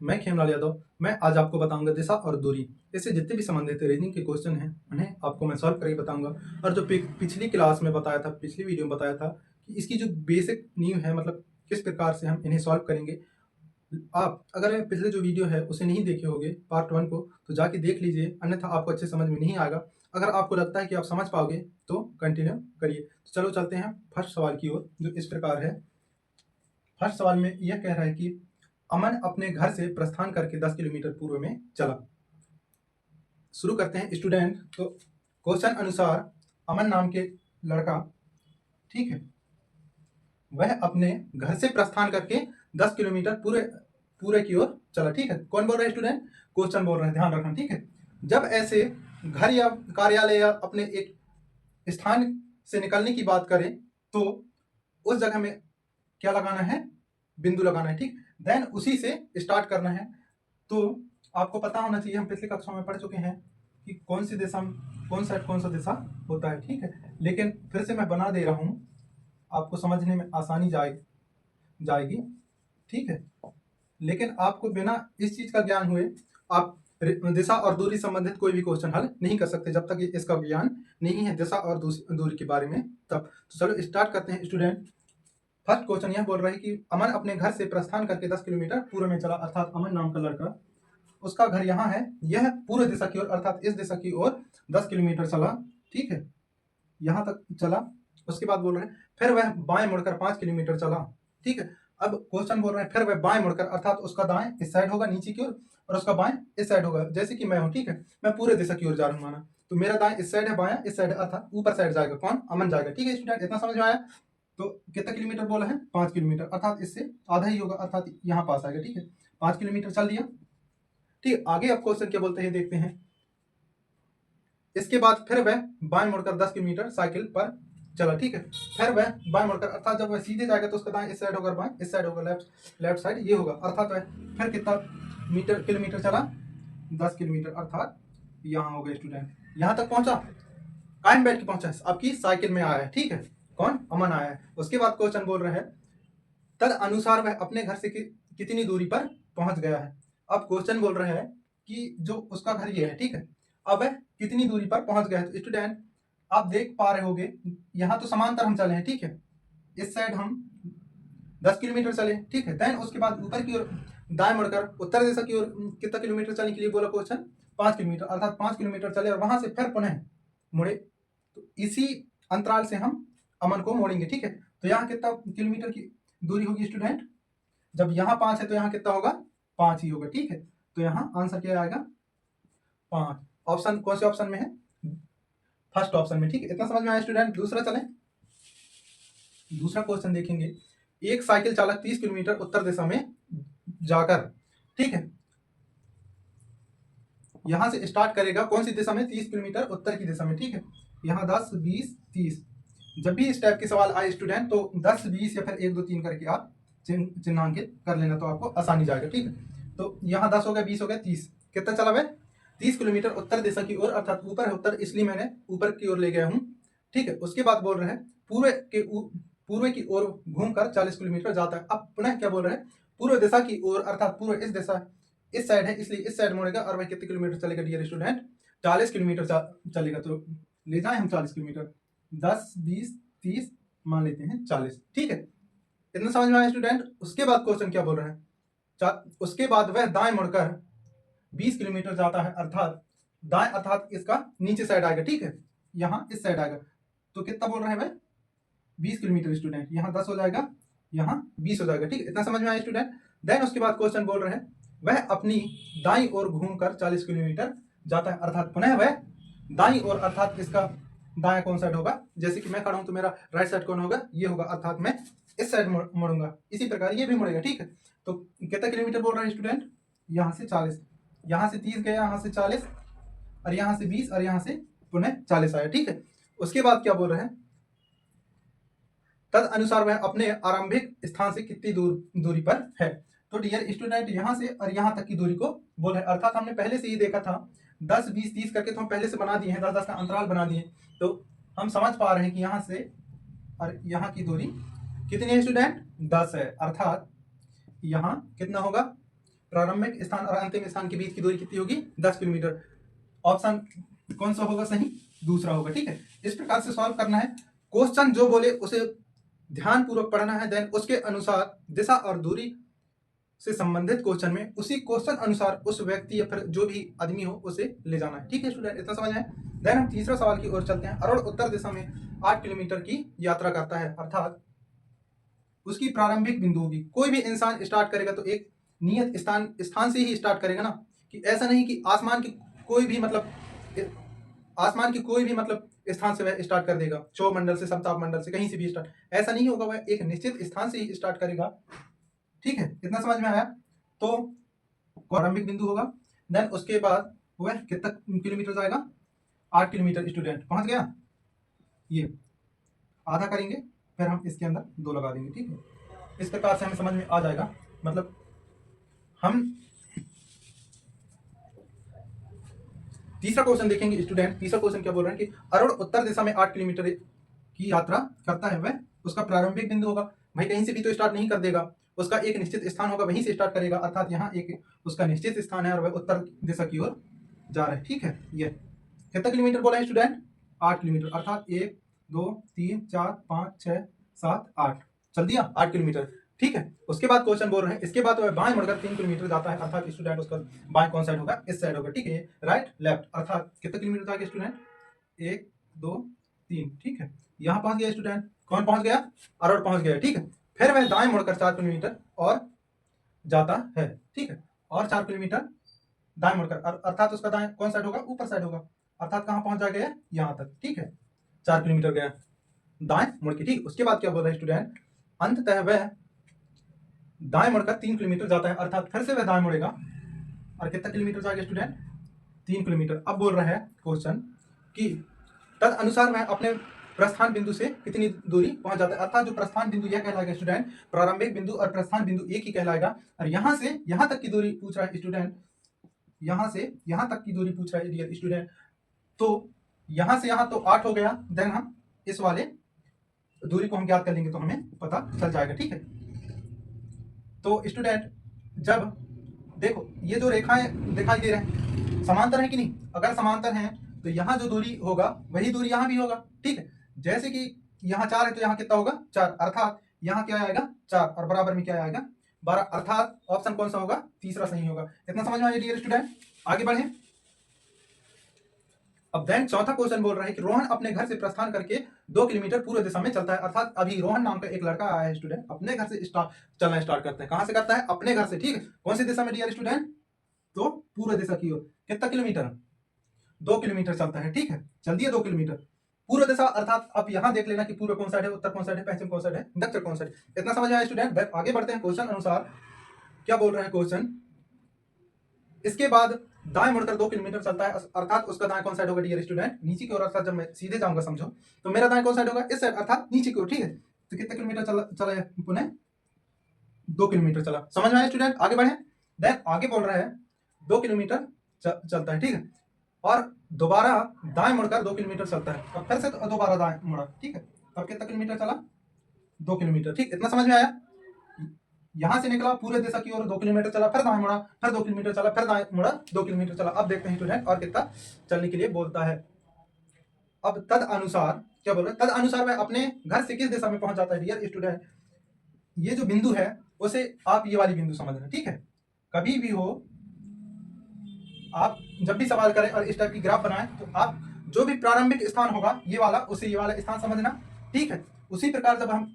मैं खेमलाल यादव। मैं आज आपको बताऊंगा दिशा और दूरी, इससे जितने भी संबंधित रीजनिंग के क्वेश्चन हैं उन्हें आपको मैं सॉल्व करके बताऊंगा। और जो पिछली क्लास में बताया था, पिछली वीडियो में बताया था कि इसकी जो बेसिक नींव है, मतलब किस प्रकार से हम इन्हें सॉल्व करेंगे। आप अगर पिछले जो वीडियो है उसे नहीं देखे होंगे पार्ट 1 को, तो जाके देख लीजिए, अन्यथा आपको अच्छे समझ में नहीं आएगा। अगर आपको लगता है कि आप समझ पाओगे तो कंटिन्यू करिए। तो चलो चलते हैं फर्स्ट सवाल की ओर, जो इस प्रकार है। फर्स्ट सवाल में यह कह रहा है कि अमन अपने घर से प्रस्थान करके 10 किलोमीटर पूर्व में चला। शुरू करते हैं स्टूडेंट। तो क्वेश्चन अनुसार अमन नाम के लड़का, ठीक है, वह अपने घर से प्रस्थान करके 10 किलोमीटर पूरे पूरे की ओर चला। ठीक है, कौन बोल रहा है स्टूडेंट? क्वेश्चन बोल रहे हैं, ध्यान रखना। ठीक है, जब ऐसे घर या कार्यालय या अपने एक स्थान से निकलने की बात करें तो उस जगह में क्या लगाना है? बिंदु लगाना है। ठीक, देन उसी से स्टार्ट करना है। तो आपको पता होना चाहिए, हम पिछले कक्षा में पढ़ चुके हैं कि कौन सी दिशा, कौन सा दिशा होता है। ठीक है, लेकिन फिर से मैं बना दे रहा हूं, आपको समझने में आसानी जाएगी। ठीक है, लेकिन आपको बिना इस चीज का ज्ञान हुए आप दिशा और दूरी संबंधित कोई भी क्वेश्चन हल नहीं कर सकते जब तक इसका ज्ञान नहीं है दिशा और दूरी के बारे में। तब तो चलो स्टार्ट करते हैं स्टूडेंट। फर्स्ट क्वेश्चन यह बोल रहा है कि अमन अपने घर से प्रस्थान करके 10 किलोमीटर पूर्व में चला, अर्थात अमन नाम का लड़का, उसका घर यहाँ है, यह पूर्व दिशा की ओर अर्थात इस दिशा की ओर 10 किलोमीटर चला। ठीक है, यहाँ तक चला। उसके बाद बोल रहे हैं फिर वह बाएं मुड़कर 5 किलोमीटर चला। ठीक है, अब क्वेश्चन बोल रहे हैं फिर वह बाएं मुड़कर, अर्थात उसका दाएं इस साइड होगा नीचे की ओर और उसका बाएं इस साइड होगा। जैसे कि मैं हूं, ठीक है, मैं पूरे दिशा की ओर जा रहा हूं, माना तो मेरा दाएं इस साइड है, बायां इस साइड है, अर्थात ऊपर साइड जाएगा कौन? अमन जाएगा। ठीक है स्टूडेंट, इतना समझ में आया? तो कितना किलोमीटर बोला है? 5 किलोमीटर, अर्थात इससे आधा ही होगा, अर्थात यहाँ पास आएगा। ठीक है, 5 किलोमीटर चल दिया। ठीक, आगे अब क्वेश्चन क्या बोलते हैं देखते हैं। इसके बाद फिर वह बाएं मुड़कर 10 किलोमीटर साइकिल पर चला। ठीक है, फिर वह बाएं मुड़कर, अर्थात जब वह सीधे जाएगा तो उसका दाएं इस साइड होगा, बाएं इस साइड होगा, लेफ्ट साइड ये होगा, अर्थात वह फिर कितना किलोमीटर चला? 10 किलोमीटर, अर्थात यहाँ हो गया स्टूडेंट। यहाँ तक पहुंचा, कायम बैठ के पहुंचा, आपकी साइकिल में आया है। ठीक है, कौन? अमन आया है। उसके बाद क्वेश्चन बोल रहे हैं तद अनुसार वह अपने घर से कितनी दूरी पर पहुंच गया है। अब क्वेश्चन बोल रहे हैं कि जो उसका घर ये है, ठीक है, अब वह कितनी दूरी पर पहुंच गया है। तो स्टूडेंट आप देख पा रहे होगे, यहाँ तो समांतर हम चले हैं। ठीक है, इस साइड हम 10 किलोमीटर चले। ठीक है, देन उसके बाद ऊपर की ओर दाएं मुड़कर उत्तर दिशा की ओर कितना किलोमीटर चलने के लिए बोला क्वेश्चन? 5 किलोमीटर, अर्थात 5 किलोमीटर चले और वहां से फिर पुनः मुड़े। तो इसी अंतराल से हम अमन को मोड़ेंगे। ठीक है, तो यहाँ कितना किलोमीटर की दूरी होगी स्टूडेंट? जब यहाँ 5 है तो यहाँ कितना होगा? 5 ही होगा। ठीक है, तो यहाँ आंसर क्या आएगा? 5। ऑप्शन कौन से ऑप्शन में है? फर्स्ट ऑप्शन में। ठीक है, इतना समझ में आया स्टूडेंट? दूसरा चलें, दूसरा क्वेश्चन देखेंगे। एक साइकिल चालक 30 किलोमीटर उत्तर दिशा में जाकर, ठीक है, यहां से स्टार्ट करेगा कौन सी दिशा में? 30 किलोमीटर उत्तर की दिशा में। ठीक है, यहाँ 10 20 30, जब भी इस टाइप के सवाल आए स्टूडेंट तो 10 20 या फिर 1 2 3 करके आप चिन्हांकित कर लेना, तो आपको आसानी जाएगा। ठीक है, तो यहाँ 10 हो गया, 20 हो गया, 30, कितना चला वह? 30 किलोमीटर उत्तर दिशा की ओर, अर्थात ऊपर है उत्तर, इसलिए मैंने ऊपर की ओर ले गया हूँ। ठीक है, उसके बाद बोल रहे हैं पूर्व की ओर घूमकर 40 किलोमीटर जाता है। अब पुनः क्या बोल रहे हैं? पूर्व दिशा की ओर, अर्थात पूर्व इस दिशा इस साइड है, इसलिए इस साइड मुड़ेगा और वह कितने किलोमीटर चलेगा डियर स्टूडेंट? 40 किलोमीटर चलेगा। तो ले जाए हम 40 किलोमीटर, 10 20 30 मान लेते हैं 40। ठीक है, इतना समझ में आया स्टूडेंट? उसके बाद क्वेश्चन क्या बोल रहे हैं? उसके बाद वह दाएं मुड़कर 20 किलोमीटर जाता है, अर्थात दाएं अर्थात इसका नीचे साइड आएगा। ठीक है, यहाँ इस साइड आएगा, तो कितना बोल रहे हैं वह? 20 किलोमीटर स्टूडेंट, यहाँ 10 हो जाएगा, यहाँ 20 हो जाएगा। ठीक है, इतना समझ में आया स्टूडेंट? देन उसके बाद क्वेश्चन बोल रहे हैं वह अपनी दाई ओर घूमकर 40 किलोमीटर जाता है, अर्थात पुनः वह दाई ओर, अर्थात इसका दाया कौन साइड होगा? जैसे कि मैं खड़ा हूं तो मेरा राइट साइड कौन होगा? ये होगा, अर्थात मैं इस साइड मुड़ूंगा। इसी प्रकार ये भी मुड़ेगा। ठीक है, तो कितना किलोमीटर बोल रहे हैं स्टूडेंट? यहाँ से 40, यहाँ से 30 गया, यहाँ से 40 और यहाँ से 20 और यहाँ से पुनः 40 आया। ठीक है, उसके बाद क्या बोल रहे हैं? तद अनुसार वह अपने आरंभिक स्थान से कितनी दूरी पर है। तो डियर स्टूडेंट यहाँ से और यहाँ तक की दूरी को बोल रहे हैं, अर्थात हमने पहले से ही देखा था 10 20 30 करके, तो हम पहले से बना दिए हैं, 10 10 का अंतराल बना दिए, तो हम समझ पा रहे हैं कि यहाँ से और यहाँ की दूरी कितनी है स्टूडेंट? 10 है, अर्थात यहाँ कितना होगा? प्रारंभिक स्थान और अंतिम स्थान के बीच की दूरी कितनी होगी? 10 किलोमीटर। ऑप्शन कौन सा होगा सही? दूसरा होगा। ठीक है, इस प्रकार से सॉल्व करना है। क्वेश्चन जो बोले उसे ध्यान पूर्वक पढ़ना है, देन उसके अनुसार दिशा और दूरी से संबंधित क्वेश्चन में उसी क्वेश्चन अनुसार उस व्यक्ति या फिर जो भी आदमी हो उसे ले जाना है। ठीक है स्टूडेंट, इतना समझ आए? देन हम तीसरा सवाल की ओर चलते हैं। अरुण उत्तर दिशा में 8 किलोमीटर की यात्रा करता है, अर्थात उसकी प्रारंभिक बिंदु होगी। कोई भी इंसान स्टार्ट करेगा तो एक नियत स्थान से ही स्टार्ट करेगा ना, कि ऐसा नहीं कि आसमान की कोई भी मतलब स्थान से वह स्टार्ट कर देगा, क्षोभ मंडल से, समताप मंडल से, कहीं से भी स्टार्ट, ऐसा नहीं होगा। वह एक निश्चित स्थान से ही स्टार्ट करेगा। ठीक है, इतना समझ में आया? तो प्रारंभिक बिंदु होगा, देन उसके बाद वह कितना किलोमीटर जाएगा? 8 किलोमीटर। स्टूडेंट पहुंच गया? ये आधा करेंगे, फिर हम इसके अंदर 2 लगा देंगे। ठीक है, इस प्रकार से हमें समझ में आ जाएगा। मतलब हम तीसरा क्वेश्चन देखेंगे स्टूडेंट। तीसरा क्वेश्चन क्या बोल रहे हैं कि अरुण उत्तर दिशा में 8 किलोमीटर की यात्रा करता है, वह उसका प्रारंभिक बिंदु होगा। भाई कहीं से भी तो स्टार्ट नहीं कर देगा, उसका एक निश्चित स्थान होगा, वहीं से स्टार्ट करेगा, अर्थात यहाँ एक उसका निश्चित स्थान है और वह उत्तर दिशा की ओर जा रहा है। ठीक है, ये कितना किलोमीटर बोला है स्टूडेंट? 8 किलोमीटर, अर्थात 1 2 3 4 5 6 7 8, चल दिया 8 किलोमीटर। ठीक है, उसके बाद क्वेश्चन बोल रहे हैं, इसके बाद वह बाएं मुड़कर 3 किलोमीटर जाता है, अर्थात स्टूडेंट उसका बाएं कौन साइड होगा? इस साइड होगा। ठीक है, राइट लेफ्ट, अर्थात कितना किलोमीटर जाएगा स्टूडेंट? 1 2 3। ठीक है, यहाँ पहुंच गया स्टूडेंट। कौन पहुंच गया? अरुण पहुंच गया। ठीक है, फिर वह दाएं मुड़कर 4 किलोमीटर और जाता है। ठीक है, और 4 किलोमीटर दाएं मुड़कर, अर्थात उसका दाएं कौन साइड होगा? ऊपर साइड होगा, अर्थात कहाँ पहुंच जाएगा? यहाँ तक। ठीक है, 4 किलोमीटर गया दाएं मुड़ के। ठीक, उसके बाद क्या बोल रहा है स्टूडेंट? अंततः वह दाएं मुड़कर 3 किलोमीटर जाता है, अर्थात फिर से वह दाएं मुड़ेगा और कितना किलोमीटर जाएगा स्टूडेंट? 3 किलोमीटर। अब बोल रहा है क्वेश्चन कि तद अनुसार वह अपने प्रस्थान बिंदु से कितनी दूरी पहुंच जाता है, अर्थात जो प्रस्थान बिंदु यह कहलाएगा स्टूडेंट, प्रारंभिक बिंदु और प्रस्थान बिंदु एक ही कहलाएगा। और यहां से यहां तक की दूरी पूछ रहा है स्टूडेंट, यहां से यहां तक की दूरी पूछ रहा है डियर स्टूडेंट। तो यहां से यहां तो 8 हो गया, देन हम इस वाले दूरी को हम ज्ञात कर लेंगे तो हमें पता चल जाएगा। ठीक है, तो स्टूडेंट जब देखो ये जो रेखाएं दिखाई दे रहे हैं समांतर है कि नहीं? अगर समांतर हैं तो यहाँ जो दूरी होगा वही दूरी यहाँ भी होगा। ठीक है, जैसे कि यहाँ 4 है तो यहाँ कितना होगा? 4, अर्थात यहाँ क्या आएगा? 4, और बराबर में क्या आएगा? 12, अर्थात ऑप्शन कौन सा होगा? तीसरा सही होगा। इतना समझ में आया डियर स्टूडेंट? आगे बढ़े। अब देन चौथा क्वेश्चन बोल रहा है कि रोहन अपने घर से प्रस्थान करके 2 किलोमीटर पूर्व दिशा में चलता है, अर्थात अभी रोहन नाम का एक लड़का आया है स्टूडेंट, अपने घर से चलना स्टार्ट करता है। कहां से करता है? अपने घर से। ठीक है, कौन सी दिशा में डियर स्टूडेंट? तो पूर्व दिशा की ओर। कितना किलोमीटर? 2 किलोमीटर चलता है। ठीक है, चल दिया 2 किलोमीटर पूर्व दिशा, अर्थात अब यहां देख लेना कि पूर्व कौन साइड है, उत्तर कौन साइड है, पश्चिम कौन साइड है, दक्षिण कौन साइड। इतना समझ आया स्टूडेंट? आगे बढ़ते हैं क्वेश्चन अनुसार। क्या बोल रहा है क्वेश्चन? इसके बाद दाएं मुड़कर 2 किलोमीटर चलता है, अर्थात उसका दाएं कौन साइड होगा डियर स्टूडेंट? नीचे की ओर, अर्थात जब मैं सीधे जाऊंगा समझो तो मेरा दाएं कौन साइड होगा? इस साइड, अर्थात नीचे की ओर। ठीक है, तो कितना किलोमीटर चला है पुनः? 2 किलोमीटर चला। समझ में आया स्टूडेंट? आगे बढ़े। देन आगे बोल रहा है 2 किलोमीटर चलता है। ठीक है, और दोबारा दाएं मुड़कर 2 किलोमीटर चलता है, अब फिर से दोबारा दाएं मुड़ा। ठीक है, अब कितना किलोमीटर चला? 2 किलोमीटर। ठीक, इतना समझ में आया? यहां से निकला पूरे दिशा की ओर 2 किलोमीटर चला, फिर दाएं मुड़ा, फिर 2 किलोमीटर चला, फिर दाएं मुड़ा, 2 किलोमीटर चला। अब देखते हैं स्टूडेंट और कितना चलने के लिए बोलता है। अब तद अनुसार क्या बोल रहा है? तद अनुसार वह अपने घर से किस दिशा में पहुंच जाता है डियर स्टूडेंट? ये जो बिंदु है उसे आप ये वाली बिंदु समझना। ठीक है, कभी भी हो आप जब भी सवाल करें और इस टाइप की ग्राफ बनाएं तो आप जो भी प्रारंभिक स्थान होगा ये वाला, उसे ये वाला स्थान समझना। ठीक है, उसी प्रकार जब हम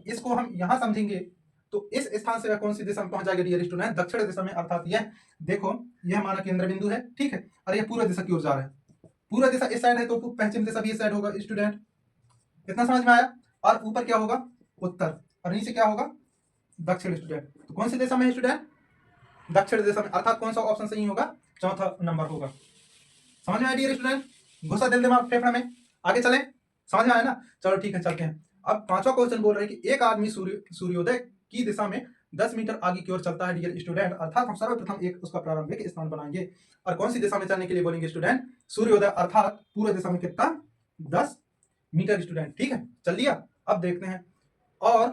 इसको हम यहां समझेंगे तो इस स्थान से वह कौन सी दिशा में पहुंच जाएगा डियर स्टूडेंट? दक्षिण दिशा में, अर्थात यह देखो यह हमारा केंद्र बिंदु है। ठीक है, और यह पूर्व दिशा की ओर जा रहा है। पूर्व दिशा इस साइड है तो पश्चिम दिशा भी इस साइड होगा स्टूडेंट। इतना समझ में आया? और ऊपर क्या होगा? उत्तर, और नीचे क्या होगा? दक्षिण स्टूडेंट। तो कौन सी दिशा में है स्टूडेंट? दक्षिण दिशा में, अर्थात कौन सा ऑप्शन सही होगा? चौथा नंबर होगा। समझ में आया डियर स्टूडेंट? घुसा दिल दिमाग फेफड़ा में। आगे चलें, समझ में आया ना? चलो ठीक है, चलते हैं। अब पांचवा क्वेश्चन बोल रहे हैं कि एक आदमी सूर्योदय की दिशा में 10 मीटर आगे की ओर चलता है डियर स्टूडेंट, अर्थात हम सर्वप्रथम एक उसका प्रारंभिक स्थान बनाएंगे और कौन सी दिशा में चलने के लिए बोलेंगे स्टूडेंट? सूर्योदय, अर्थात पूर्व दिशा में कितना? 10 मीटर स्टूडेंट। ठीक है, चल दिया। अब देखते हैं, और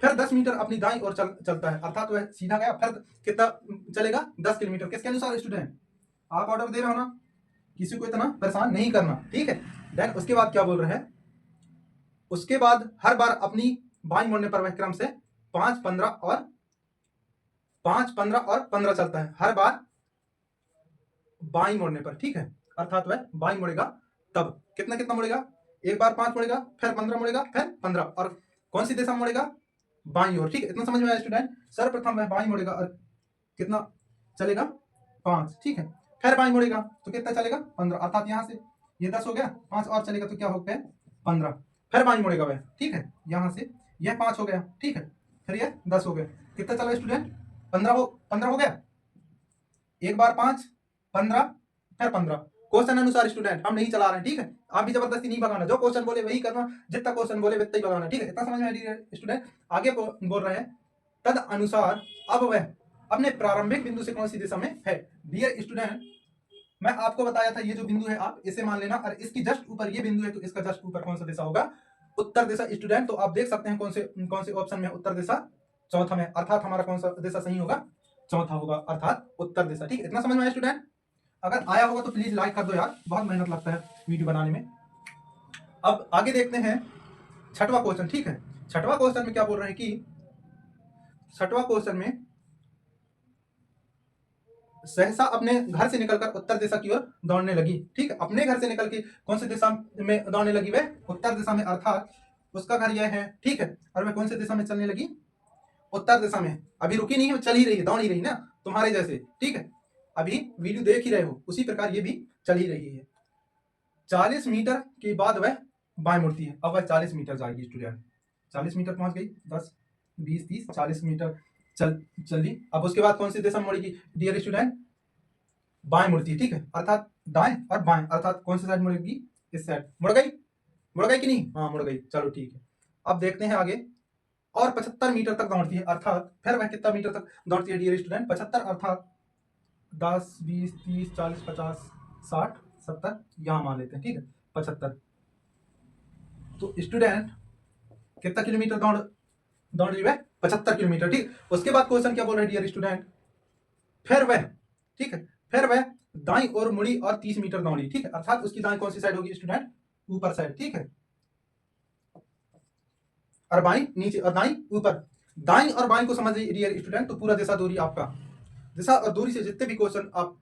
फिर 10 मीटर अपनी दाईं ओर चलता है, अर्थात वह सीधा गया, फिर कितना चलेगा 10 किलोमीटर। किसके अनुसार स्टूडेंट? आप ऑर्डर दे रहे हो ना, किसी को इतना परेशान नहीं करना, ठीक है। देन उसके बाद क्या बोल रहे हैं, उसके बाद हर बार अपनी बाईं मोड़ने पर वह क्रम से 5, 15 और 15 चलता है, हर बार बाईं मोड़ने पर, ठीक है। अर्थात वह बाईं मुड़ेगा तब कितना कितना मुड़ेगा, एक बार 5 मुड़ेगा, फिर 15 मुड़ेगा, फिर 15, और कौन सी दिशा में मुड़ेगा? बाईं ओर, ठीक है। इतना समझ में आया स्टूडेंट? सर्वप्रथम वह बाईं मुड़ेगा और कितना चलेगा? 5, ठीक है। फिर बाईं मुड़ेगा तो कितना चलेगा? 15, अर्थात यहां से ये 10 हो गया, 5 और चलेगा तो क्या हो गया? 15। फिर बाईं मुड़ेगा वह, ठीक है, यहां से यह 5 हो गया, ठीक है, फिर यह 10 हो गया, कितना चला स्टूडेंट? 15 हो गया। एक बार 5, 15, फिर 15। क्वेश्चन अनुसार स्टूडेंट, हम नहीं चला रहे हैं, ठीक है। आप भी जबरदस्ती नहीं भगाना, जो क्वेश्चन बोले वही करना, जितना क्वेश्चन बोले उतना ही भगाना, ठीक है। इतना समझ में आया स्टूडेंट? आगे बोल रहे हैं, तद अनुसार अब वह अपने प्रारंभिक बिंदु से कौन सी दिशा में है। डियर स्टूडेंट, मैं आपको बताया था ये जो बिंदु है आप इसे मान लेना, और इसकी जस्ट ऊपर ये बिंदु है तो इसका जस्ट ऊपर कौन सा दिशा होगा? उत्तर दिशा स्टूडेंट। तो आप देख सकते हैं कौन से ऑप्शन में उत्तर दिशा चौथा में, अर्थात हमारा कौन सा दिशा सही होगा? चौथा होगा, अर्थात उत्तर दिशा, ठीक है। इतना समझ में आया स्टूडेंट? अगर आया होगा तो प्लीज लाइक कर दो यार, बहुत मेहनत लगता है वीडियो बनाने में। अब आगे देखते हैं छठवां क्वेश्चन, ठीक है। छठवां क्वेश्चन में क्या बोल रहे हैं कि छठवां क्वेश्चन में सहसा अपने घर से निकलकर उत्तर दिशा की ओर दौड़ने लगी, ठीक है। अपने घर से निकल के कौन सी दिशा में दौड़ने लगी? वह उत्तर दिशा में, अर्थात उसका घर यह है, ठीक है। और वह कौन सी दिशा में चलने लगी? उत्तर दिशा में। अभी रुकी नहीं है, चल ही रही है, दौड़ ही रही ना, तुम्हारे जैसे, ठीक है। अभी वीडियो देख ही रहे हो, उसी प्रकार ये भी चल ही रही है। 40 मीटर के बाद वह बाएं मुड़ती है। अब वह 40 मीटर जाएगी स्टूडेंट, 40 मीटर पहुंच गई, 10, 20, 30, 40 मीटर चली। अब उसके बाद कौन सी दिशा में मुड़ेगी डियर स्टूडेंट? बाएं मुड़ती है, ठीक है। अर्थात दाएं और बाएं, अर्थात कौन सी साइड मुड़ेगी? इस साइड। मुड़ गई कि नहीं? हाँ मुड़ गई, चलो ठीक है। अब देखते हैं आगे, और 75 मीटर तक दौड़ती है, अर्थात फिर वह कितना मीटर तक दौड़ती है डियर स्टूडेंट? 75, अर्थात 10, 20, 30, 40, 50, 60, 70 यहां मान लेते हैं, ठीक है, 75। तो स्टूडेंट कितना किलोमीटर दौड़ रही है? 75 किलोमीटर, ठीक। उसके बाद क्वेश्चन क्या बोल रहे हैं डियर स्टूडेंट? फिर वह, ठीक है, फिर वह दाईं ओर मुड़ी और 30 मीटर दौड़ी, ठीक है। अर्थात उसकी दाईं कौन सी साइड होगी स्टूडेंट? ऊपर साइड, ठीक है। और बाईं नीचे और दाईं ऊपर। दाईं और बाईं को समझ डियर स्टूडेंट, तो पूरा दिशा दूरी आपका, दिशा और दूरी से जितने भी क्वेश्चन आप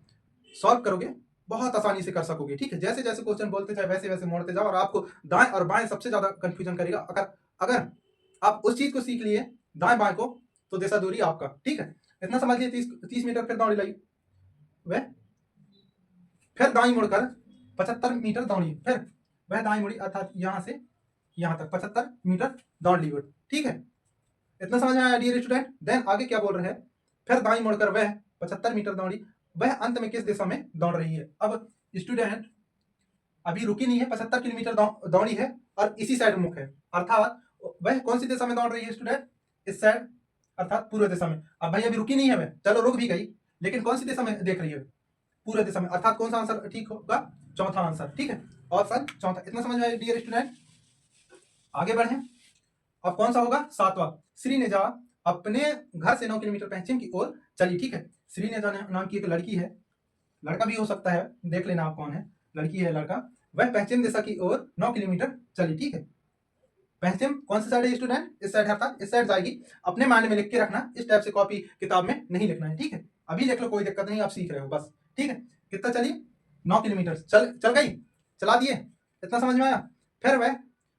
सॉल्व करोगे बहुत आसानी से कर सकोगे, ठीक है। जैसे जैसे क्वेश्चन बोलते जाए वैसे वैसे मोड़ते जाओ, और आपको दाएं और बाएं सबसे ज्यादा कंफ्यूजन करेगा। अगर आप उस चीज को सीख लिए दाएं बाएं को, तो दिशा दूरी आपका, ठीक है। इतना समझ लिए। 30 मीटर फिर दौड़ी लाई वह, फिर दाईं मुड़कर 75 मीटर दौड़ी, फिर वह दाईं मुड़ी, अर्थात यहां से यहां तक 75 मीटर दौड़ ली, ठीक है। इतना समझ में आया डियर स्टूडेंट? देन आगे क्या बोल रहे हैं, फिर दाईं मुड़कर वह 75 मीटर दौड़ी, वह अंत में किस दिशा में दौड़ रही है? अब स्टूडेंट अभी रुकी नहीं है, 75 किलोमीटर दौड़ी है और इसी साइड मुख है, अर्थात वह कौन सी दिशा में दौड़ रही है स्टूडेंट? इस साइड, अर्थात पूर्व दिशा में। अब भाई अभी रुकी नहीं है वह, चलो रुक भी गई, लेकिन कौन सी दिशा में देख रही है? पूर्व दिशा में, अर्थात कौन सा आंसर ठीक होगा? चौथा आंसर, ठीक है, ऑप्शन चौथा। इतना समझ में आया डियर स्टूडेंट? आगे बढ़े। अब कौन सा होगा? सातवां। श्रीनिजा अपने घर से 9 किलोमीटर पश्चिम की ओर चली, ठीक है। श्रीनिजा नाम की एक लड़की है, लड़का भी हो सकता है, देख लेना आप कौन है, लड़की है लड़का, वह पश्चिम दिशा की ओर 9 किलोमीटर चली, ठीक है। पश्चिम कौन सी साइड है स्टूडेंट? इस साइड है, अर्थात इस साइड जाएगी। अपने माइंड में लिख के रखना, इस टाइप से कॉपी किताब में नहीं लिखना है, ठीक है। अभी लिख लो, कोई दिक्कत नहीं, आप सीख रहे हो बस, ठीक है। कितना चली? 9 किलोमीटर चल गई, चला दिए। इतना समझ में आया? फिर वह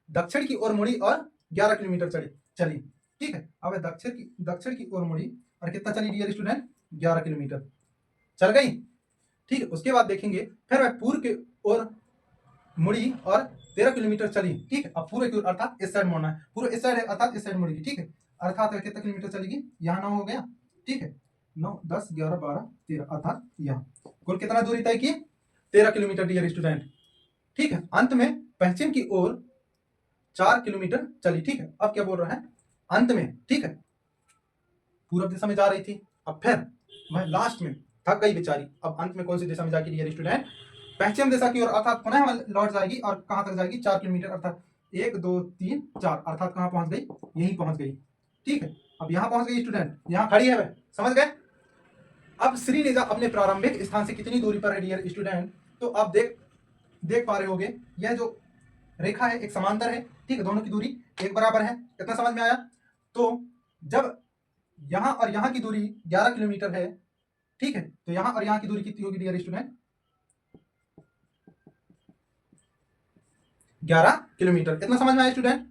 दक्षिण की ओर मुड़ी और 11 किलोमीटर चली, ठीक है। अब दक्षिण की ओर मुड़ी और कितना चली डियर स्टूडेंट? 11 किलोमीटर चल गई, ठीक है। उसके बाद देखेंगे, फिर वह पूर्व की ओर मुड़ी और 13 किलोमीटर चली, ठीक है। अब पूरे की ओर, अर्थात इस साइड मुड़ना है, पूरा इस साइड है, अर्थात इस साइड मुड़ेगी, ठीक है। अर्थात वह कितना किलोमीटर चलेगी? यहाँ 9 हो गया, ठीक है, 9, 10, 11, 12, 13, अर्थात यहाँ कुल कितना दूरी तय की? 13 किलोमीटर डियर स्टूडेंट, ठीक है। अंत में पश्चिम की ओर 4 किलोमीटर चली, ठीक है। अब क्या बोल रहा है? अंत में, ठीक है, पूर्व दिशा में जा रही थी, अब फिर वह लास्ट में थक गई बेचारी, अब अंत में कौन सी दिशा में जाके डियर स्टूडेंट? पश्चिम दिशा की ओर, अर्थात पुनः लौट जाएगी और कहां तक जाएगी? 4 किलोमीटर, अर्थात 1, 2, 3, 4, अर्थात कहां पहुंच गई? यहीं पहुंच गई, ठीक है। अब यहाँ पहुंच गई स्टूडेंट, यहाँ खड़ी है वह, समझ गए। अब श्रीनिजा अपने प्रारंभिक स्थान से कितनी दूरी पर है डियर स्टूडेंट? तो आप देख पा रहे होगे, यह जो रेखा है एक समांतर है, ठीक है, दोनों की दूरी एक बराबर है। कितना समझ में आया? तो जब यहाँ और यहाँ की दूरी 11 किलोमीटर है, ठीक है, तो यहाँ और यहाँ की दूरी कितनी होगी डियर स्टूडेंट? 11 किलोमीटर। इतना समझ में आया स्टूडेंट?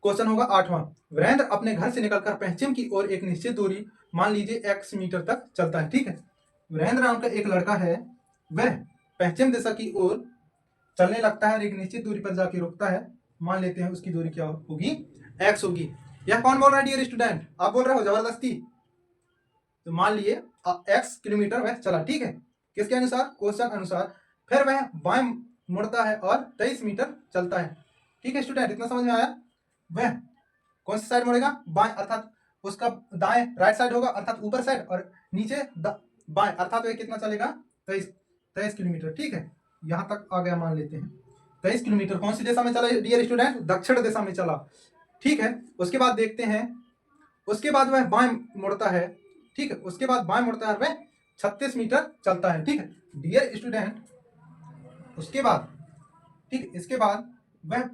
क्वेश्चन होगा 8वां। वीरेंद्र अपने घर से निकलकर पश्चिम की ओर एक निश्चित दूरी, मान लीजिए x मीटर तक चलता है, ठीक है। वीरेंद्र नाम का एक लड़का है, वह पश्चिम दिशा की ओर चलने लगता है और एक निश्चित दूरी पर जाके रुकता है। मान लेते हैं उसकी दूरी क्या होगी? x होगी। यह कौन बोल रहा है डियर स्टूडेंट? आप बोल रहे हो जबरदस्ती। तो मान लिए x किलोमीटर वह चला, ठीक है, किसके अनुसार? क्वेश्चन अनुसार। फिर वह बाएं मुड़ता है और 23 मीटर चलता है, ठीक है स्टूडेंट, इतना समझ में आया? वह कौन सी साइड मुड़ेगा? बाएं, अर्थात उसका दाएं राइट साइड होगा, अर्थात ऊपर साइड, और नीचे बाएं, अर्थात वह कितना चलेगा? 23 किलोमीटर, ठीक है। यहां तक आ गया, मान लेते हैं 23 किलोमीटर। कौन सी दिशा में चला डियर स्टूडेंट? दक्षिण दिशा में चला, ठीक है। उसके बाद देखते हैं, उसके बाद वह बाएं मुड़ता है, ठीक है, उसके बाद बाएं मुड़ता है, वह 36 मीटर चलता है, ठीक है डियर स्टूडेंट। उसके बाद, ठीक, इसके बाद वह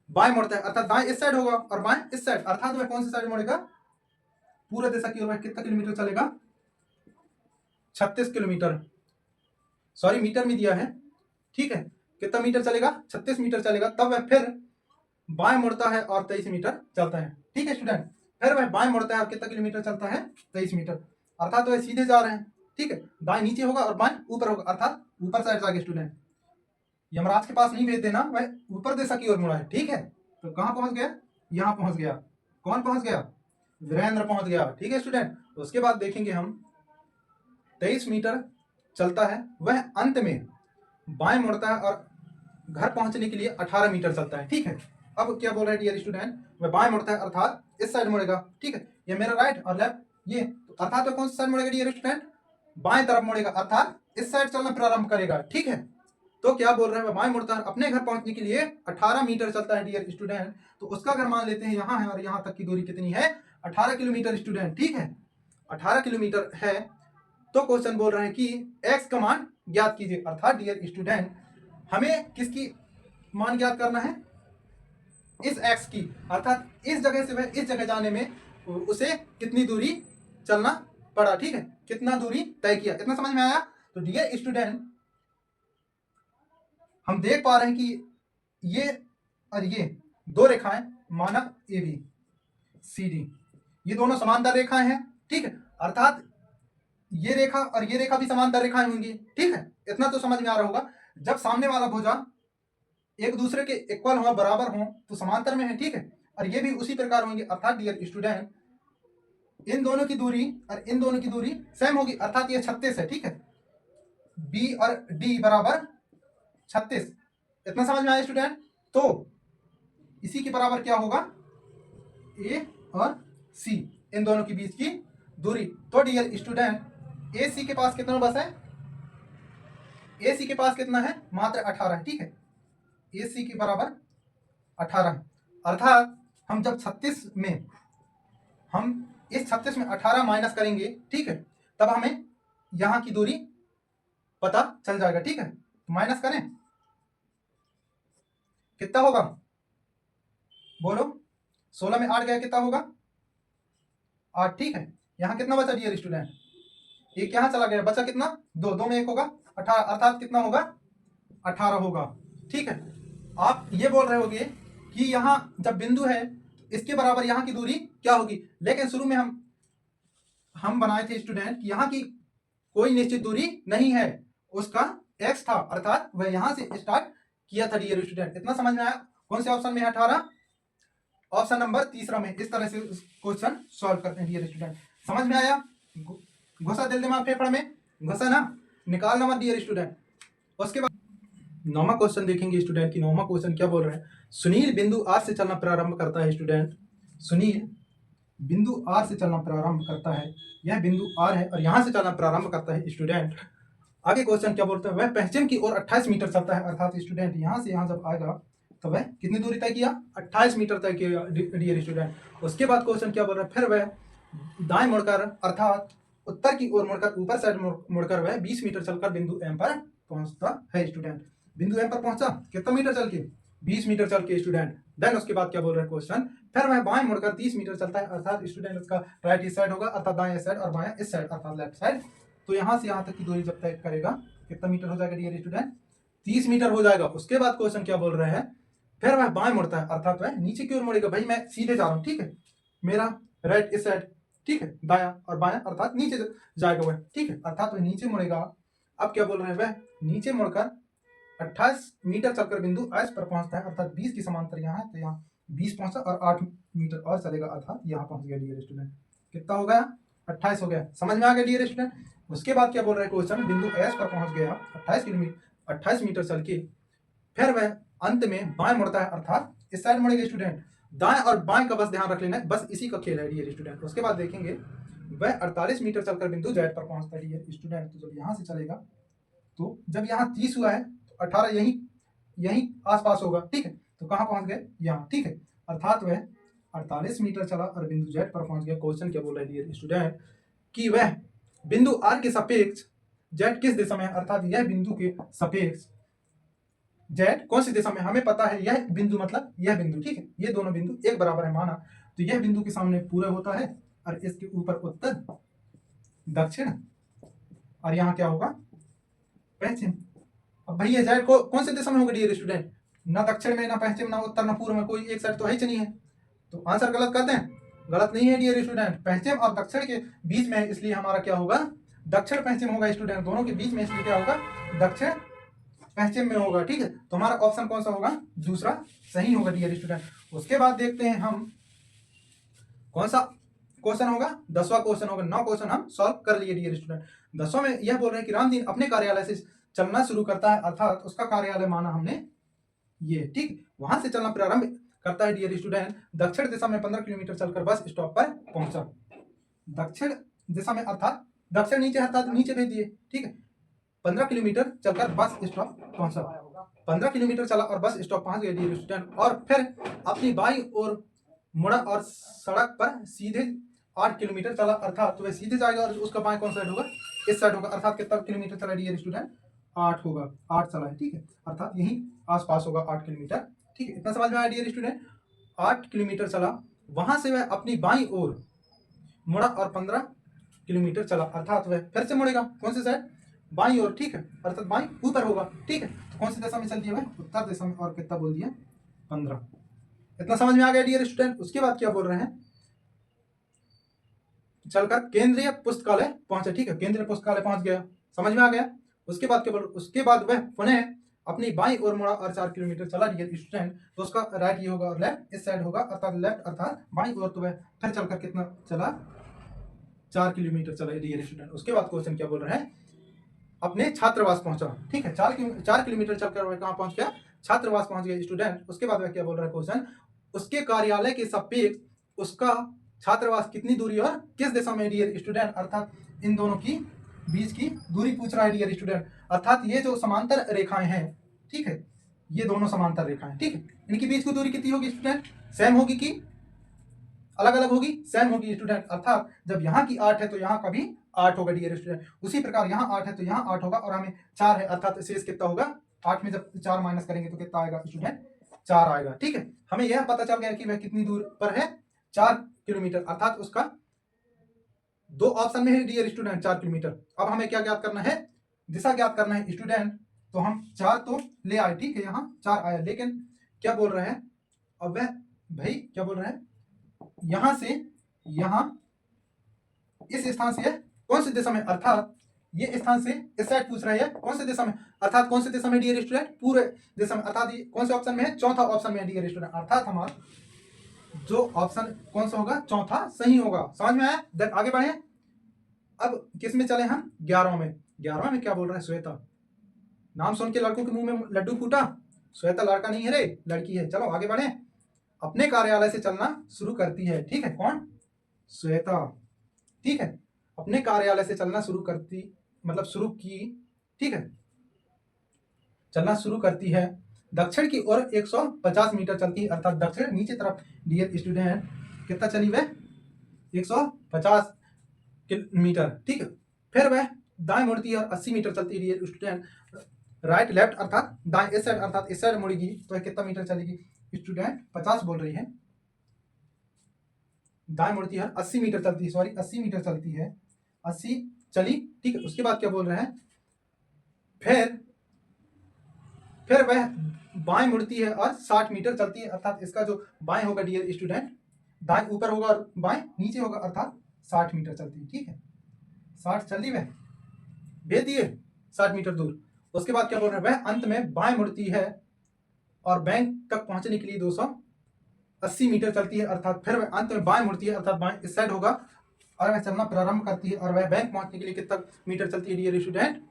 बाएं मुड़ता है, अर्थात दाएं इस साइड होगा और बाएं इस साइड, अर्थात वह कौन सी साइड मुड़ेगा? पूरा दिशा की ओर। वह कितना किलोमीटर चलेगा? 36 किलोमीटर, सॉरी मीटर में दिया है, ठीक है। कितना मीटर चलेगा? 36 मीटर चलेगा। तब वह फिर बाएं मुड़ता है और 23 मीटर चलता है, ठीक है स्टूडेंट। फिर वह बाएं मुड़ता है और कितना किलोमीटर चलता है? 23 मीटर, अर्थात वह सीधे जा रहे हैं, ठीक है। दाएं नीचे होगा और बाएं ऊपर होगा, अर्थात ऊपर साइड जाके स्टूडेंट। यमराज के पास नहीं भेज देना, वह ऊपर दिशा की ओर मुड़ा है, ठीक है। तो कहां पहुंच गया? यहां पहुंच गया। कौन पहुंच गया? वीरेंद्र पहुंच गया, ठीक है स्टूडेंट। तो उसके बाद देखेंगे हम, 23 मीटर चलता है, वह अंत में बाएं मुड़ता है और घर पहुंचने के लिए 18 मीटर चलता है, ठीक है। अब क्या बोल रहा है डियर स्टूडेंट? वह बाएं मुड़ता है, अर्थात इस साइड मुड़ेगा, ठीक है। ये मेरा राइट और लेफ्ट, ये तो अर्थात वह कौन सी साइड मुड़ेगा डियर स्टूडेंट? बाएं तरफ मुड़ेगा, अर्थात इस साइड चलना प्रारंभ करेगा, ठीक है। तो क्या बोल रहा है? वह बाएं मुड़ता है, अपने घर पहुंचने के लिए 18 मीटर चलता है डियर स्टूडेंट। तो उसका घर मान लेते हैं यहाँ है, और यहाँ तक की दूरी कितनी है? 18 किलोमीटर स्टूडेंट, ठीक है, 18 किलोमीटर है। तो क्वेश्चन बोल रहा है कि x का मान ज्ञात कीजिए, अर्थात डियर स्टूडेंट हमें किसकी मान ज्ञात करना है? इस x की, अर्थात इस जगह से वह इस जगह जाने में उसे कितनी दूरी चलना पड़ा, ठीक है, कितना दूरी तय किया। इतना समझ में आया? तो डियर स्टूडेंट हम देख पा रहे हैं कि ये और ये दो रेखाएं, मानक ए बी सी डी, ये दोनों समांतर रेखाएं हैं, ठीक है, अर्थात ये रेखा और ये रेखा भी समांतर रेखाएं होंगी, ठीक है। इतना तो समझ में आ रहा होगा। जब सामने वाला भुजा एक दूसरे के इक्वल हो, बराबर हो, तो समांतर में है, ठीक है, और ये भी उसी प्रकार होंगे, अर्थात डियर स्टूडेंट इन दोनों की दूरी और इन दोनों की दूरी सेम होगी, अर्थात ये 36 है, ठीक है। बी और डी बराबर 36, इतना समझ में आया स्टूडेंट? तो इसी के बराबर क्या होगा? ए और सी, इन दोनों के बीच की दूरी। तो डियर स्टूडेंट ए सी के पास कितना बस है? ए सी के पास कितना है? मात्र 18 है, ठीक है, ए सी के बराबर 18, अर्थात हम जब 36 में, हम इस 36 में 18 माइनस करेंगे, ठीक है, तब हमें यहां की दूरी पता चल जाएगा, ठीक है। माइनस करें, कितना होगा? बोलो, 16 में 8 गया, कितना होगा? 8, ठीक है। यहां कितना बचा डियर स्टूडेंट? एक यहां चला गया, बचा कितना? 2, 2 में 1 होगा, 18, अर्थात कितना होगा? 18 होगा, ठीक है। आप ये बोल रहे होगे कि यहाँ जब बिंदु है, इसके बराबर यहाँ की दूरी क्या होगी? लेकिन शुरू में हम बनाए थे स्टूडेंट कि यहाँ की कोई निश्चित दूरी नहीं है, उसका x था, अर्थात वह यहाँ से स्टार्ट किया था डियर स्टूडेंट। इतना समझ में आया? कौन से ऑप्शन में है 18? ऑप्शन नंबर 3 में। इस तरह से क्वेश्चन सॉल्व करते हैं डियर स्टूडेंट। समझ में आया? घुसा दिल दिमाग पेपर में, घुसा ना, निकालना मत डियर स्टूडेंट। उसके बाद 9वां क्वेश्चन देखेंगे स्टूडेंट की। 9वां क्वेश्चन क्या बोल रहे हैं? सुनील बिंदु आर से चलना प्रारंभ करता है स्टूडेंट। सुनील बिंदु आर से चलना प्रारंभ करता है, यह बिंदु आर है और यहां से चलना प्रारंभ करता है स्टूडेंट। आगे क्वेश्चन क्या बोलता है? वह पश्चिम की ओर 28 मीटर चलता है, अर्थात स्टूडेंट यहां से यहां जब आएगा तो वह कितनी दूरी तय किया, 28 मीटर तय किया डियर स्टूडेंट। उसके बाद क्वेश्चन क्या बोल रहा है, फिर वह दाएं मुड़कर अर्थात उत्तर की ओर मुड़कर ऊपर साइड मुड़कर वह 20 मीटर चलकर बिंदु एम पर पहुंचता है स्टूडेंट। बिंदु एम पर पहुंचा कितना मीटर चल के, 20 मीटर चल के स्टूडेंट। देन उसके बाद क्या बोल रहा है क्वेश्चन, फिर वह बाएं मुड़कर 30 मीटर चलता है अर्थात स्टूडेंट उसका राइट इस साइड होगा अर्थात दाएं इस साइड और बाएं इस साइड अर्थात लेफ्ट साइड। तो यहां से यहां तक की दूरी जब तय करेगा कितना मीटर हो जाएगा डियर स्टूडेंट, 30 मीटर हो जाएगा। उसके बाद क्वेश्चन क्या बोल रहा है, फिर वह बाएं मुड़ता है अर्थात वह नीचे की ओर मुड़ेगा। भाई मैं सीधे जा रहा हूं, ठीक है, मेरा राइट इस साइड, ठीक है, दाया और बाया अर्थात नीचे जाएगा वह, ठीक है, अर्थात वह नीचे मुड़ेगा। अब क्या बोल रहे हैं, वह नीचे मुड़कर 28 मीटर चलकर बिंदु एस पर पहुंचता है अर्थात 20 की समांतर यहाँ है, तो यहाँ 20 पहुंचा और 8 मीटर और चलेगा अर्थात यहाँ पहुंच गया डियर स्टूडेंट। कितना हो गया, 28 हो गया। समझ में आ गया डियर स्टूडेंट। उसके बाद क्या बोल रहा है क्वेश्चन, बिंदु एस पर पहुंच गया 28 मीटर चल के, फिर वह अंत में बाएं मुड़ता है अर्थात इस साइड मुड़ेगा स्टूडेंट। दाएं और बाएं का बस ध्यान रख लेना है, बस इसी का खेल है डियर स्टूडेंट। उसके बाद देखेंगे वह 48 मीटर चलकर बिंदु जेड पर पहुंचता है डियर स्टूडेंट। तो जब यहां से चलेगा तो जब यहाँ 30 हुआ है तो 18 यही आसपास होगा, ठीक है, तो कहां पहुंच गए, यहाँ, ठीक है, अर्थात वह 48 मीटर चला और बिंदु जेड पर पहुंच गया। क्वेश्चन क्या बोल रहा है डियर स्टूडेंट कि वह बिंदु आर के सापेक्ष जेड किस दिशा में है अर्थात यह बिंदु के सापेक्ष जेड कौन सी दिशा में, हमें पता है यह बिंदु मतलब यह बिंदु, ठीक है, ये दोनों बिंदु एक बराबर है माना, तो यह बिंदु के सामने पूरा होता है और इसके ऊपर उत्तर दक्षिण और यहाँ क्या होगा पश्चिम। अब भैया जेड को कौन सी दिशा में होगा डियर स्टूडेंट, ना दक्षिण में ना पश्चिम ना उत्तर ना पूर्व में, कोई एक साइड तो है ही नहीं है, तो आंसर गलत करते हैं, गलत नहीं है डियर स्टूडेंट, पश्चिम और दक्षिण के बीच में है, इसलिए हमारा क्या होगा दक्षिण पश्चिम होगा स्टूडेंट, दोनों के बीच में, इसलिए क्या होगा दक्षिण पश्चिम में होगा, ठीक है, तो हमारा ऑप्शन कौन सा होगा, दूसरा सही होगा डियर स्टूडेंट। उसके बाद देखते हैं हम कौन सा क्वेश्चन होगा, 10वां क्वेश्चन होगा। 9 क्वेश्चन हम सॉल्व कर लिए डियर स्टूडेंट। 10वां में यह बोल रहे हैं कि रामदीन अपने कार्यालय से चलना शुरू करता है अर्थात उसका कार्यालय माना हमने ये, ठीक, वहां से चलना प्रारंभ करता है डियर स्टूडेंट। दक्षिण दिशा में 15 किलोमीटर चलकर बस स्टॉप पर पहुंचा। दक्षिण दिशा में अर्थात दक्षिण नीचे अर्थात नीचे भेज दिए, ठीक है, 15 किलोमीटर चलकर बस स्टॉप पहुंचा। 15 किलोमीटर चला और बस स्टॉप पहुंच गया डियर स्टूडेंट, और फिर अपनी बाईं ओर मुड़ा और सड़क पर सीधे 8 किलोमीटर चला अर्थात तो वह सीधे जाएगा और उसका बाएं कौन साइड होगा, इस साइड होगा, अर्थात कितना किलोमीटर चला डियर स्टूडेंट, 8 होगा, 8 चला है, ठीक है, अर्थात यही आसपास होगा 8 किलोमीटर, ठीक है, इतना समझ में आया डियर स्टूडेंट। 8 किलोमीटर चला, वहां से वह अपनी बाईं ओर मुड़ा और 15 किलोमीटर चला अर्थात वह फिर से मुड़ेगा कौन सी साइड, बाईं ओर, ठीक है, अर्थात बाईं ऊपर होगा, ठीक है, तो कौन सी दिशा में चल दिया वह, उत्तर दिशा में, और कितना बोल दिया 15। इतना समझ में आ गया डियर स्टूडेंट। उसके बाद क्या बोल रहे हैं, चलकर केंद्रीय पुस्तकालय पहुंचे, ठीक है, केंद्रीय पुस्तकालय पहुंच गया, समझ में आ गया। उसके बाद क्या बोल, उसके बाद वह पुनः अपनी बाईं ओर मुड़ा और 4 किलोमीटर चला डियर स्टूडेंट, तो उसका राइट ये होगा और लेफ्ट इस साइड होगा अर्थात लेफ्ट अर्थात बाईं ओर, तो वह फिर चलकर कितना चला, 4 किलोमीटर चला डियर स्टूडेंट। उसके बाद क्वेश्चन क्या बोल रहे हैं, अपने छात्रावास पहुंचा, ठीक है, 4 किलोमीटर चलकर वह कहां पहुंच गया, छात्रावास पहुंच गया स्टूडेंट। उसके बाद वह क्या बोल रहा है क्वेश्चन, उसके कार्यालय के सापेक्ष उसका छात्रावास कितनी दूरी और किस दिशा में डियर स्टूडेंट, अर्थात इन दोनों की बीच की दूरी पूछ रहा है डियर स्टूडेंट, अर्थात ये जो समांतर रेखाएं हैं, ठीक है, ये दोनों समांतर रेखाएं, ठीक है, इनकी बीच की दूरी कितनी होगी स्टूडेंट, सेम होगी कि अलग अलग होगी, सेम होगी स्टूडेंट, अर्थात जब यहाँ की 8 है तो यहाँ का भी 8 होगा डियर स्टूडेंट, उसी प्रकार यहाँ 8 है तो यहाँ 8 होगा, और हमें 4 है अर्थात शेष कितना होगा, 8 में जब 4 माइनस करेंगे तो कितना आएगा स्टूडेंट, 4 आएगा, ठीक है, हमें यह पता चल गया कि वह कितनी दूर पर है, 4 किलोमीटर, अर्थात उसका 2 ऑप्शन में है डियर स्टूडेंट 4 किलोमीटर। अब हमें क्या ज्ञात करना है, दिशा ज्ञात करना है स्टूडेंट, तो हम 4 तो ले आए, ठीक है, यहाँ 4 आया, लेकिन क्या बोल रहे हैं, अब वह भाई क्या बोल रहे हैं, यहां से यहां इस स्थान से कौन सी दिशा में, अर्थात ये स्थान से इस साइड पूछ रहा है कौन सी दिशा में, अर्थात कौन सी दिशा में डियर स्टूडेंट, पूरे दिशा में, अर्थात ये कौन से ऑप्शन में है, चौथा ऑप्शन में है डियर स्टूडेंट, अर्थात हमारा जो ऑप्शन कौन सा होगा, चौथा सही होगा। समझ में आया, देन आगे बढ़े। अब किस में चले हम, 11वां में। 11वां में क्या बोल रहा है, श्वेता, नाम सुन के लड़कों के मुंह में लड्डू फूटा, श्वेता लड़का नहीं है रे, लड़की है। चलो आगे बढ़े। अपने कार्यालय से चलना शुरू करती है, ठीक है, कौन, श्वेता, ठीक है, अपने कार्यालय से चलना शुरू करती मतलब शुरू की, ठीक है, चलना शुरू करती है। दक्षिण की ओर 150 मीटर चलती है, अर्थात दक्षिण नीचे तरफ डियर स्टूडेंट कितना चली वह 150 मीटर, ठीक है। फिर वह दाएं मुड़ती है और 80 मीटर चलती है डियर स्टूडेंट। राइट लेफ्ट अर्थात दाएं इस साइड अर्थात इस साइड मुड़ेगी तो कितना मीटर चलेगी स्टूडेंट 50 बोल रही है। दाएं मुड़ती है 80 मीटर चलती है, सॉरी 80 मीटर चलती है, 80 चली, ठीक है। उसके बाद क्या बोल रहे हैं, फिर वह बाएं मुड़ती है और 60 मीटर चलती है, अर्थात इसका जो बाएं होगा डियर स्टूडेंट, दाएं ऊपर होगा और बाएं नीचे होगा, अर्थात 60 मीटर चलती है, ठीक है। 60 चल दी वह, भेज दिए 60 मीटर दूर। उसके बाद क्या बोल रहे हैं, वह अंत में बाएं मुड़ती है और बैंक तक पहुंचने के लिए 280 मीटर चलती है, अर्थात फिर वह अंत में बाएं मुड़ती है, अर्थात बाएं इस साइड होगा और वह चलना प्रारंभ करती है और वह बैंक पहुंचने के लिए कितना मीटर चलती है डियर स्टूडेंट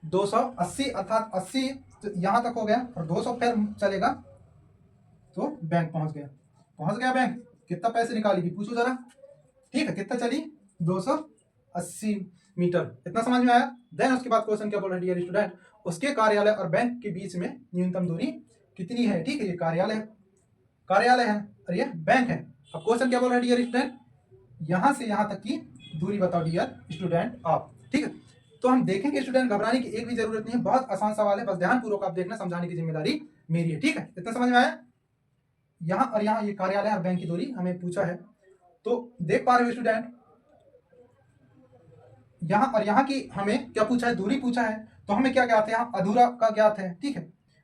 280, अर्थात 80 तो यहां तक हो गया और 200 फिर चलेगा तो बैंक पहुंच गया बैंक। कितना पैसे निकालेगी पूछो जरा, ठीक है। कितना चली 280 मीटर, इतना समझ में आया। देन उसके बाद क्वेश्चन क्या बोल रहा है डियर स्टूडेंट, उसके कार्यालय और बैंक के बीच में न्यूनतम दूरी कितनी है, ठीक है। ये कार्यालय है और ये बैंक है। अब क्वेश्चन क्या बोल रहा है डियर स्टूडेंट, यहां से यहां तक की दूरी बताओ डियर स्टूडेंट आप, ठीक है। तो हम देखेंगे स्टूडेंट, घबराने की एक भी जरूरत नहीं है, बहुत आसान सवाल है, बस ध्यानपूर्वक आप देखना, समझाने की जिम्मेदारी मेरी है, ठीक है। इतना समझ में आया। यहां और यहां ये कार्यालय और बैंक की दूरी हमें पूछा है, तो देख पा रहे हो स्टूडेंट, यहां और यहां की हमें क्या पूछा है, दूरी पूछा है। तो हमें क्या ज्ञात है, यहाँ अधूरा का ज्ञात है, ठीक है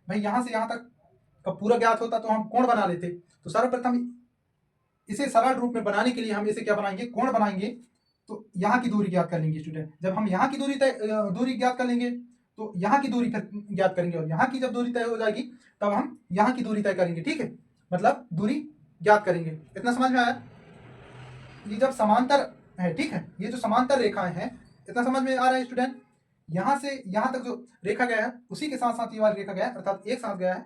भाई। यहां से यहां तक का पूरा ज्ञात होता तो हम कोण बना लेते। तो सर्वप्रथम इसे सरल रूप में बनाने के लिए हम इसे क्या बनाएंगे, कोण बनाएंगे। तो यहाँ की दूरी ज्ञात कर लेंगे स्टूडेंट। जब हम यहाँ की दूरी ज्ञात कर लेंगे तो यहाँ की दूरी फिर ज्ञात करेंगे और यहाँ की जब दूरी तय हो जाएगी तब हम यहाँ की दूरी तय करेंगे, ठीक है। मतलब दूरी ज्ञात करेंगे। इतना समझ में आया। ये जब समांतर है, ठीक है, ये जो समांतर रेखाएं हैं, इतना समझ में आ रहा है स्टूडेंट। यहाँ से यहाँ तक जो रेखा गया है उसी के साथ साथ ये वाली रेखा गया है, अर्थात एक साथ गया है।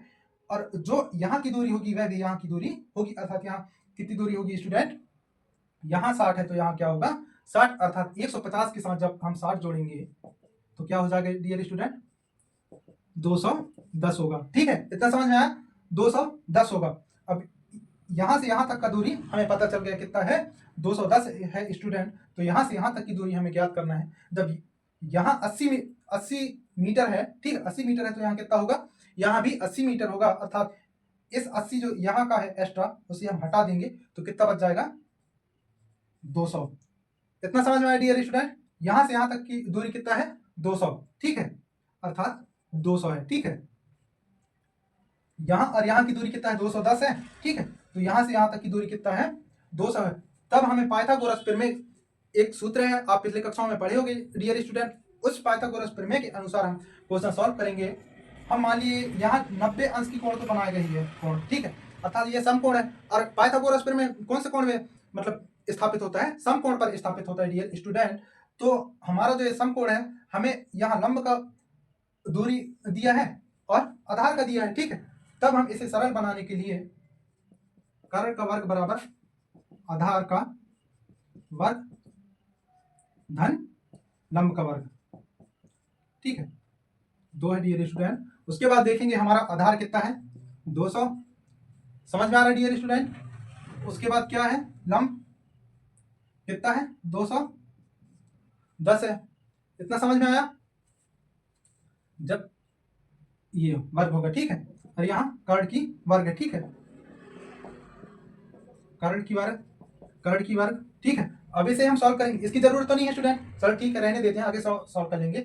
और जो यहाँ की दूरी होगी वह भी यहाँ की दूरी होगी, अर्थात यहाँ कितनी दूरी होगी स्टूडेंट, यहाँ 60 है तो यहाँ क्या होगा 60, अर्थात 150 के साथ जब हम 60 जोड़ेंगे तो क्या हो जाएगा डियर स्टूडेंट 210 होगा, ठीक है। इतना समझ में आया, 210 होगा। अब यहां से यहां तक का दूरी हमें पता चल गया कितना है 210 है स्टूडेंट। तो यहां से यहां तक की दूरी हमें ज्ञात करना है। जब यहाँ 80 मीटर है, ठीक है, 80 मीटर है तो यहाँ कितना होगा, यहाँ भी 80 मीटर होगा, अर्थात इस 80 जो यहाँ का है एक्स्ट्रा उसे हम हटा देंगे तो कितना बच जाएगा 200। इतना समझ में आया डियर स्टूडेंट। यहां से यहां तक की दूरी कितना है 200, ठीक है, अर्थात 200 है, ठीक है। यहां और यहां की दूरी कितना है 210 है, ठीक है। तो यहां से यहां तक की दूरी कितना है 200 है। तब हमें पाइथागोरस प्रमेय, एक सूत्र है आप पिछले कक्षाओं में पढ़े होंगे डियर स्टूडेंट, उस पाइथागोरस प्रमेय के अनुसार हम क्वेश्चन सॉल्व करेंगे। हम मान लिए यहाँ 90 अंश की कोण तो बनाई गई है कोण, ठीक है, अर्थात ये समकोण है। और पाइथागोरस प्रमेय कौन से कोण में मतलब स्थापित होता है, समकोण पर स्थापित होता है डियर स्टूडेंट। तो हमारा जो ये समकोण है हमें यहाँ लंब का दूरी दिया है और आधार का दिया है, ठीक है। तब हम इसे सरल बनाने के लिए कारण का वर्ग बराबर आधार का वर्ग धन लंब का वर्ग, ठीक है, 2 है डियर स्टूडेंट। उसके बाद देखेंगे हमारा आधार कितना है 200, समझ में आ रहा है डियर स्टूडेंट। उसके बाद क्या है लंब कितना है 210 है, इतना समझ में आया। जब ये वर्ग होगा, ठीक है, और यहाँ कर्ण की वर्ग है, ठीक है, कर्ण की वर्ग, ठीक है। अब इसे हम सॉल्व करेंगे, इसकी जरूरत तो नहीं है स्टूडेंट, चलो ठीक है रहने देते हैं, आगे सॉल्व कर लेंगे।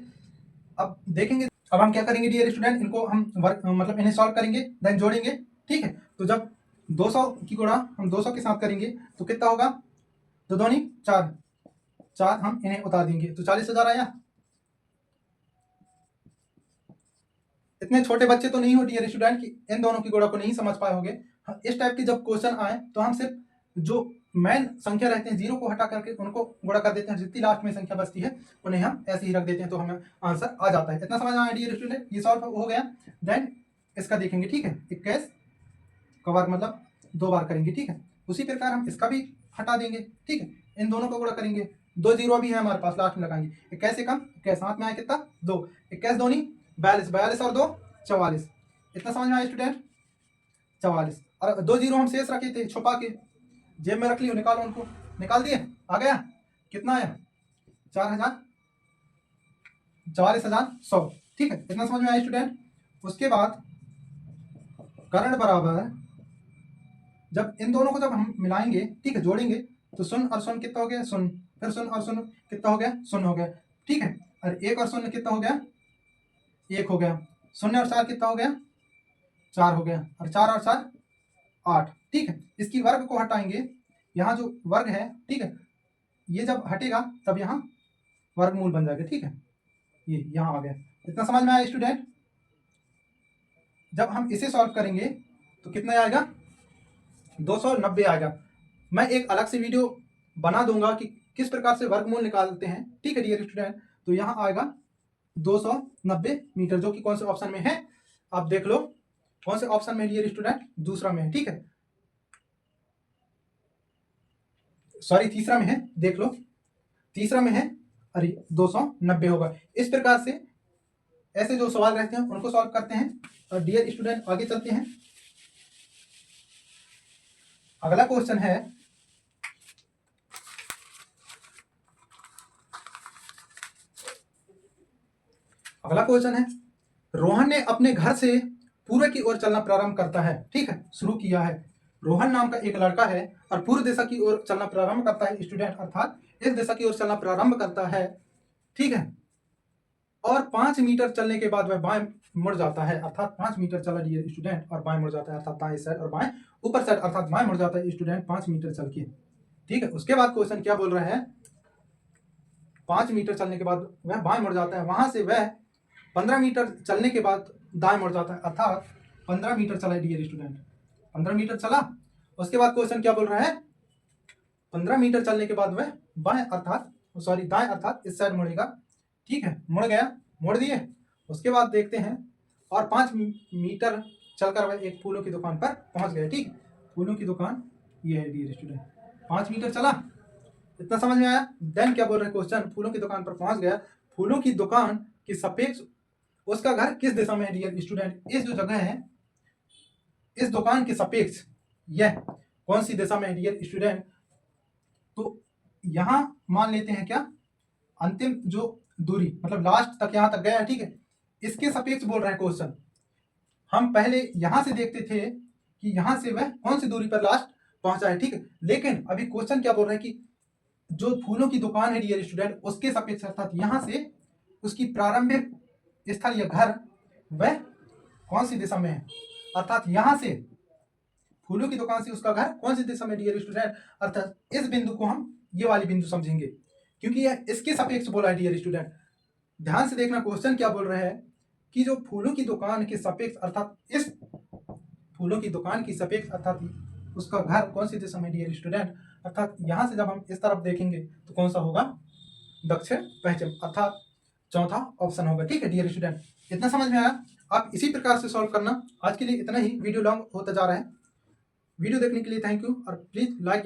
अब देखेंगे, अब हम क्या करेंगे डियर स्टूडेंट, इनको हम वर्ग मतलब इन्हें सॉल्व करेंगे देन जोड़ेंगे, ठीक है। तो जब 200 की गुणा हम 200 के साथ करेंगे तो कितना होगा, 2 दूनी 4 हम इन्हें उतार देंगे तो 40,000 आया। इतने छोटे बच्चे तो नहीं हो डियर स्टूडेंट कि इन दोनों की गुणा को नहीं समझ पाए होंगे। इस टाइप के जब क्वेश्चन आए तो हम सिर्फ जो मेन संख्या रहते हैं जीरो को हटा करके उनको गुणा कर देते हैं, जितनी लास्ट में संख्या बचती है उन्हें हम ऐसे ही रख देते हैं तो हमें आंसर आ जाता है। इतना समझ आया डियर स्टूडेंट, ये सॉल्व हो गया। देन इसका देखेंगे, ठीक है, 21 का वर्ग मतलब 2 बार करेंगे, ठीक है। उसी प्रकार हम इसका भी हटा देंगे, ठीक है, इन दोनों को गुणा करेंगे, 2 जीरो भी है हमारे पास, लास्ट में लगाएंगे 21 से कम 21, हाथ में आया कितना 2, 21 दूनी 42, 42 और 2 44, इतना समझ में आया स्टूडेंट? 44। और 2 जीरो हम शेष रखे थे छुपा के, जेब में रख लियो, निकालो उनको, निकाल दिए, आ गया कितना आया? 44,100। ठीक है, इतना समझ में आया स्टूडेंट? उसके बाद करंट बराबर, जब इन दोनों को जब हम मिलाएंगे, ठीक है, जोड़ेंगे, तो शून्य और शून्य कितना हो गया? शून्य, फिर शून्य और शून्य कितना हो गया? शून्य हो गया। ठीक है, और 1 और शून्य कितना हो गया? 1 हो गया। 0 और 4 कितना हो गया? 4 हो गया। और 4 और 4 8। ठीक है, इसकी वर्ग को हटाएंगे, यहाँ जो वर्ग है, ठीक है, ये जब हटेगा तब यहाँ वर्गमूल बन जाएगा। ठीक है, ये यहाँ आ गया। इतना समझ में आया स्टूडेंट? जब हम इसे सॉल्व करेंगे तो कितना आएगा? 290 आएगा। मैं एक अलग से वीडियो बना दूंगा कि किस प्रकार से वर्गमूल निकालते हैं। ठीक है डियर स्टूडेंट, तो यहाँ आएगा 290 मीटर, जो कि कौन से ऑप्शन में है आप देख लो। कौन से ऑप्शन में डियर स्टूडेंट? दूसरा में है। ठीक है, सॉरी तीसरा में है, देख लो, तीसरा में है। अरे 290 होगा। इस प्रकार से ऐसे जो सवाल रहते हैं उनको सॉल्व करते हैं। और डियर स्टूडेंट आगे चलते हैं। अगला क्वेश्चन है, रोहन ने अपने घर से पूर्व की ओर चलना प्रारंभ करता है। ठीक है, शुरू किया है। रोहन नाम का एक लड़का है और पूर्व दिशा की ओर चलना प्रारंभ करता है स्टूडेंट, अर्थात इस दिशा की ओर चलना प्रारंभ करता है। ठीक है, और 5 मीटर चलने के बाद वह बाएं मुड़ जाता है, अर्थात 5 मीटर चला डियर स्टूडेंट और बाएं मुड़ जाता है, अर्थात दाएं साइड और बाएं ऊपर साइड, अर्थात बाएं मुड़ जाता है स्टूडेंट 5 मीटर चल के। ठीक है, उसके बाद क्वेश्चन क्या बोल रहा है? 5 मीटर चलने के बाद वह बाएं मुड़ जाता है, वहां से वह 15 मीटर चलने के बाद दाएं मुड़ जाता है, अर्थात 15 मीटर चला डियर स्टूडेंट, 15 मीटर चला। उसके बाद क्वेश्चन क्या बोल रहा है? 15 मीटर चलने के बाद वह बाएं अर्थात सॉरी दाएं अर्थात इस साइड मुड़ेगा। ठीक है, मुड़ गया, मोड़ दिए। उसके बाद देखते हैं, और 5 मीटर चलकर वह एक फूलों की दुकान पर पहुंच गया। ठीक, फूलों की दुकान ये है डियर स्टूडेंट, 5 मीटर चला। इतना समझ में आया? देन क्या बोल रहे हैं क्वेश्चन? फूलों की दुकान पर पहुंच गया, फूलों की दुकान की सापेक्ष उसका घर किस दिशा में है डियर स्टूडेंट? इस जो जगह है, इस दुकान के सापेक्ष यह कौन सी दिशा में है डियर स्टूडेंट? तो यहां मान लेते हैं क्या, अंतिम जो दूरी मतलब लास्ट तक यहां तक गया है। ठीक है, इसके सापेक्ष बोल रहा है क्वेश्चन। हम पहले यहां से देखते थे कि यहां से वह कौन सी दूरी पर लास्ट पहुंचा है। ठीक है, लेकिन अभी क्वेश्चन क्या बोल रहा है कि जो फूलों की दुकान है डियर स्टूडेंट उसके सापेक्ष, अर्थात यहां से उसकी प्रारंभिक स्थल या घर वह कौन सी दिशा में है, अर्थात यहां से फूलों की दुकान से उसका घर कौन सी दिशा में डियर स्टूडेंट, अर्थात इस बिंदु को हम ये वाली बिंदु समझेंगे, क्योंकि यह इसके सापेक्ष बोला है डियर स्टूडेंट। ध्यान से देखना क्वेश्चन क्या बोल रहा है कि जो फूलों की दुकान के सापेक्ष, अर्थात इस फूलों की दुकान की सापेक्ष, अर्थात उसका घर कौन सी दिशा में डियर स्टूडेंट, अर्थात यहां से जब हम इस तरफ देखेंगे तो कौन सा होगा? दक्षिण पश्चिम, अर्थात चौथा ऑप्शन होगा। ठीक है डियर स्टूडेंट, इतना समझ में आया? आप इसी प्रकार से सॉल्व करना। आज के लिए इतना ही, वीडियो लॉन्ग होता जा रहा है। वीडियो देखने के लिए थैंक यू और प्लीज लाइक